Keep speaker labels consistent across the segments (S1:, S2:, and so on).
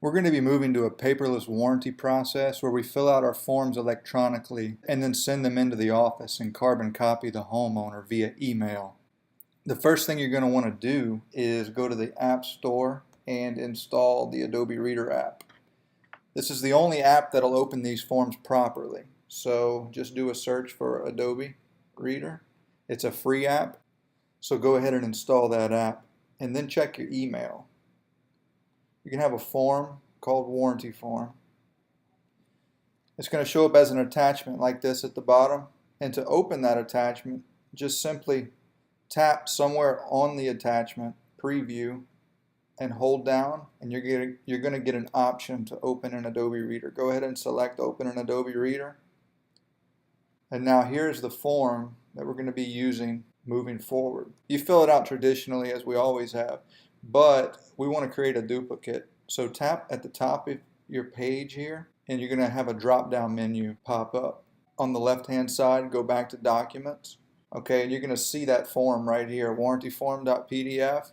S1: We're going to be moving to a paperless warranty process where we fill out our forms electronically and then send them into the office and carbon copy the homeowner via email. The first thing you're going to want to do is go to the App Store and install the Adobe Reader app. This is the only app that'll open these forms properly. So just do a search for Adobe Reader. It's a free app, so go ahead and install that app and then check your email. You can have a form called warranty form. It's going to show up as an attachment like this at the bottom, and to open that attachment just simply tap somewhere on the attachment, preview, and hold down, and you're going to get an option to open an Adobe Reader. Go ahead and select open an Adobe Reader. And now here's the form that we're going to be using moving forward. You fill it out traditionally as we always have, but we want to create a duplicate. So tap at the top of your page here, and you're going to have a drop-down menu pop up. On the left-hand side, go back to Documents. Okay, and you're going to see that form right here, warrantyform.pdf.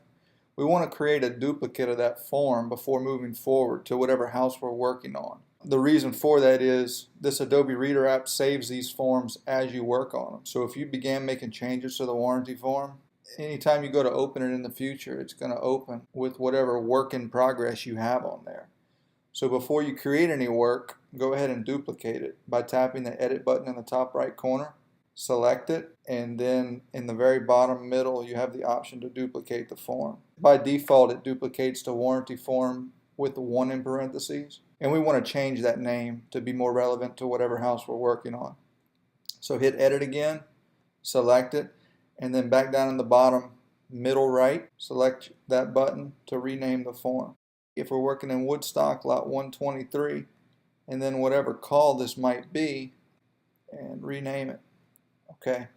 S1: We want to create a duplicate of that form before moving forward to whatever house we're working on. The reason for that is this Adobe Reader app saves these forms as you work on them. So if you began making changes to the warranty form, anytime you go to open it in the future, it's going to open with whatever work in progress you have on there. So before you create any work, go ahead and duplicate it by tapping the edit button in the top right corner. Select it, and then in the very bottom middle you have the option to duplicate the form. By default it duplicates to warranty form with the 1 in parentheses, and we want to change that name to be more relevant to whatever house we're working on. So hit edit again, select it, and then back down in the bottom middle right, select that button to rename the form. If we're working in Woodstock lot 123, and then whatever call this might be, and rename it. Okay,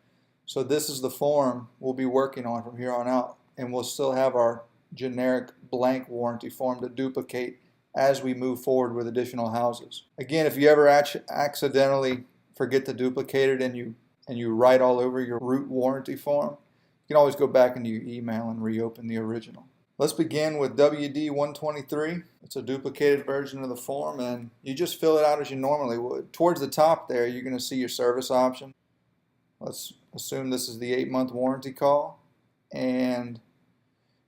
S1: so this is the form we'll be working on from here on out, and we'll still have our generic blank warranty form to duplicate as we move forward with additional houses. Again, if you ever accidentally forget to duplicate it and you write all over your root warranty form, you can always go back into your email and reopen the original. Let's begin with WD123. It's a duplicated version of the form, and you just fill it out as you normally would. Towards the top there, you're going to see your service option. Let's assume this is the 8-month warranty call, and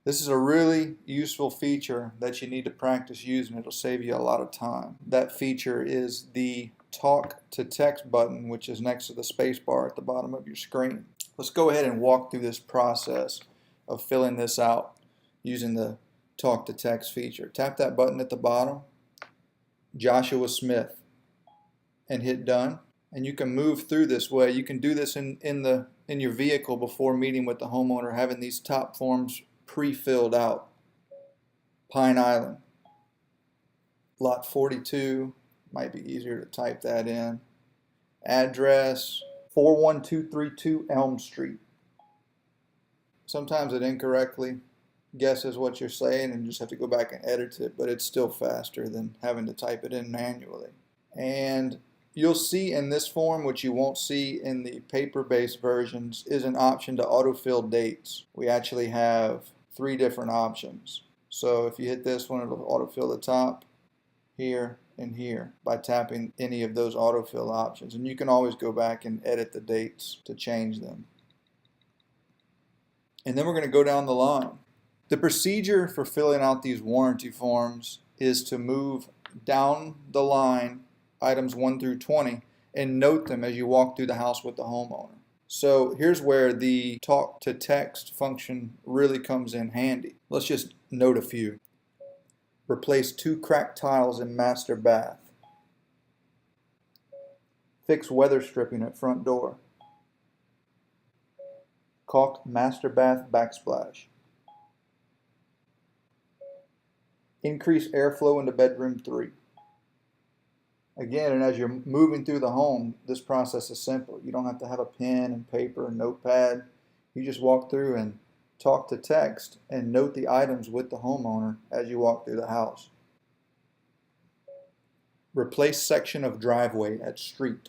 S1: this is a really useful feature that you need to practice using. It'll save you a lot of time. That feature is the talk to text button, which is next to the space bar at the bottom of your screen. Let's go ahead and walk through this process of filling this out using the talk to text feature. Tap that button at the bottom, Joshua Smith, and hit done. And you can move through this way. You can do this in your vehicle before meeting with the homeowner, having these top forms pre-filled out. Pine Island, lot 42, might be easier to type that in. Address 41232 Elm Street. Sometimes it incorrectly guesses what you're saying and you just have to go back and edit it, but it's still faster than having to type it in manually. And you'll see in this form, which you won't see in the paper-based versions, is an option to autofill dates. We actually have 3 different options. So if you hit this one, it'll autofill the top, here, and here by tapping any of those autofill options. And you can always go back and edit the dates to change them. And then we're going to go down the line. The procedure for filling out these warranty forms is to move down the line items 1 through 20 and note them as you walk through the house with the homeowner. So here's where the talk to text function really comes in handy. Let's just note a few. Replace 2 cracked tiles in master bath. Fix weather stripping at front door. Caulk master bath backsplash. Increase airflow into bedroom 3. Again, and as you're moving through the home, this process is simple. You don't have to have a pen and paper and notepad. You just walk through and talk to text and note the items with the homeowner as you walk through the house. Replace section of driveway at street.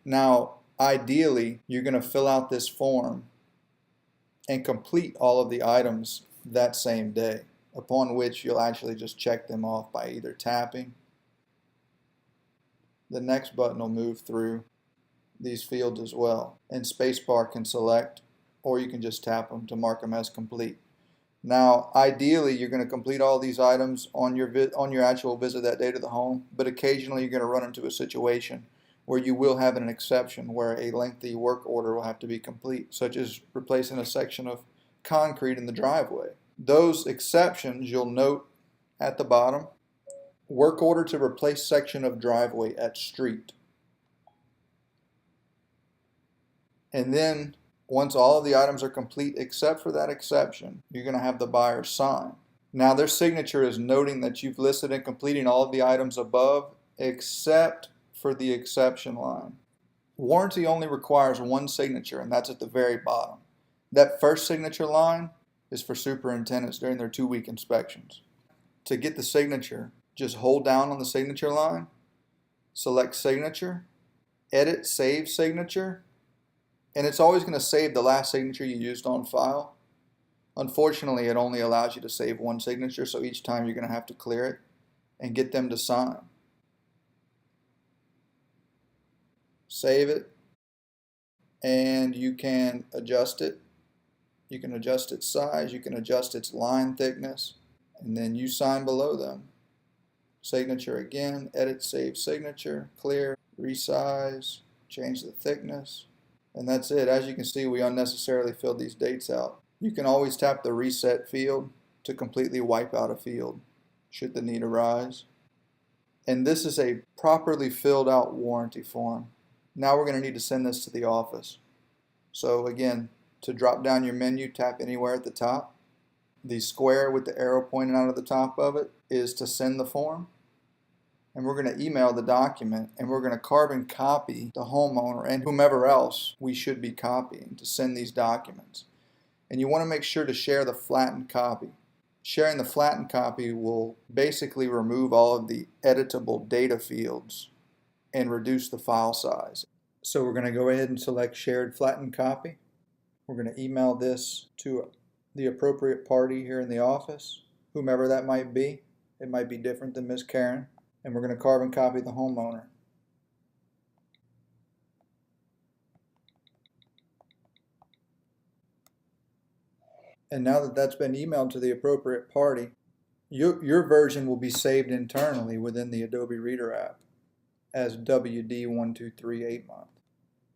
S1: Now, ideally, you're going to fill out this form and complete all of the items that same day. upon which you'll actually just check them off by either tapping. The next button will move through these fields as well, and spacebar can select, or you can just tap them to mark them as complete. Now, ideally, you're going to complete all these items on your actual visit that day to the home, but occasionally you're going to run into a situation where you will have an exception where a lengthy work order will have to be complete, such as replacing a section of concrete in the driveway. Those exceptions you'll note at the bottom. Work order to replace section of driveway at street. And then once all of the items are complete except for that exception, you're going to have the buyer sign. Now their signature is noting that you've listed and completing all of the items above except for the exception line. Warranty only requires one signature, and that's at the very bottom. That first signature line is for superintendents during their 2-week inspections. To get the signature, just hold down on the signature line, select signature, edit save signature, and it's always going to save the last signature you used on file. Unfortunately, it only allows you to save one signature, so each time you're going to have to clear it and get them to sign. Save it, and you can adjust it. You can adjust its size, you can adjust its line thickness, and then you sign below them. Signature again, edit, save signature, clear, resize, change the thickness, and that's it. As you can see, we unnecessarily filled these dates out. You can always tap the reset field to completely wipe out a field should the need arise. And this is a properly filled out warranty form. Now we're going to need to send this to the office. So again, to drop down your menu, tap anywhere at the top. The square with the arrow pointing out of the top of it is to send the form. And we're going to email the document, and we're going to carbon copy the homeowner and whomever else we should be copying to send these documents. And you want to make sure to share the flattened copy. Sharing the flattened copy will basically remove all of the editable data fields and reduce the file size. So we're going to go ahead and select shared flattened copy. We're going to email this to the appropriate party here in the office, whomever that might be. It might be different than Miss Karen. And we're going to carbon copy the homeowner. And now that that's been emailed to the appropriate party, your version will be saved internally within the Adobe Reader app as WD1238month.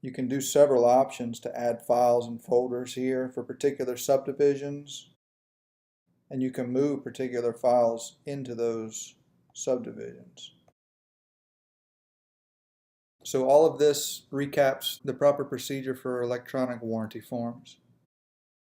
S1: You can do several options to add files and folders here for particular subdivisions, and you can move particular files into those subdivisions. So all of this recaps the proper procedure for electronic warranty forms.